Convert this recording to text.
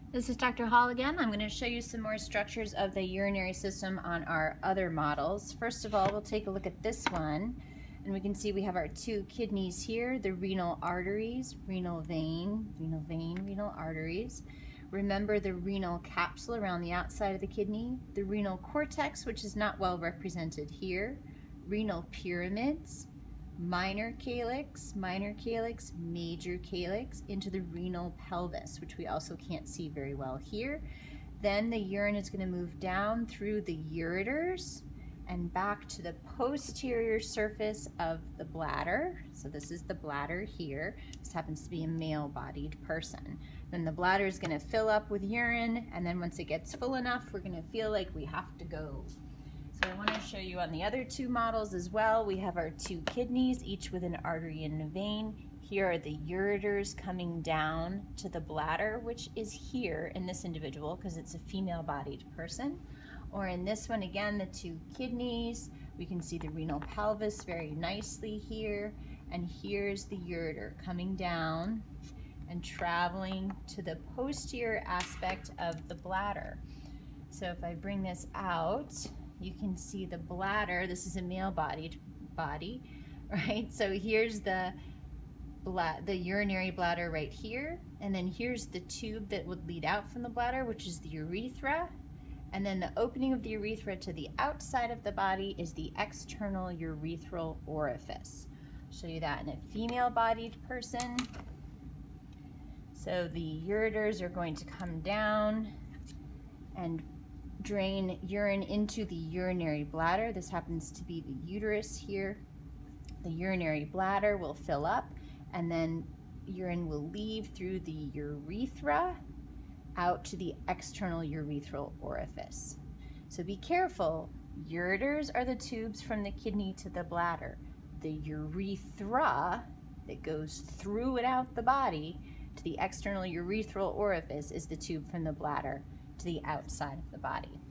This is Dr. Hall again. I'm going to show you some more structures of the urinary system on our other models. First of all, we'll take a look at this one, and we can see we have our two kidneys here, the renal arteries, renal vein, renal arteries. Remember the renal capsule around the outside of the kidney, the renal cortex, which is not well represented here, renal pyramids, minor calyx, major calyx, into the renal pelvis, which we also can't see very well here. Then the urine is going to move down through the ureters and back to the posterior surface of the bladder. So this is the bladder here. This happens to be a male-bodied person. Then the bladder is going to fill up with urine, and then once it gets full enough, we're going to feel like we have to go. So I want to show you on the other two models as well. We have our two kidneys, each with an artery and a vein. Here are the ureters coming down to the bladder, which is here in this individual because it's a female-bodied person. Or in this one, again, the two kidneys. We can see the renal pelvis very nicely here. And here's the ureter coming down and traveling to the posterior aspect of the bladder. So if I bring this out, you can see the bladder. This is a male-bodied body, right? So here's the urinary bladder right here, and then here's the tube that would lead out from the bladder, which is the urethra, and then the opening of the urethra to the outside of the body is the external urethral orifice. I'll show you that in a female-bodied person. So the ureters are going to come down and drain urine into the urinary bladder. This happens to be the uterus here. The urinary bladder will fill up, and then urine will leave through the urethra out to the external urethral orifice. So be careful. Ureters are the tubes from the kidney to the bladder. The urethra that goes through and out the body to the external urethral orifice is the tube from the bladder to the outside of the body.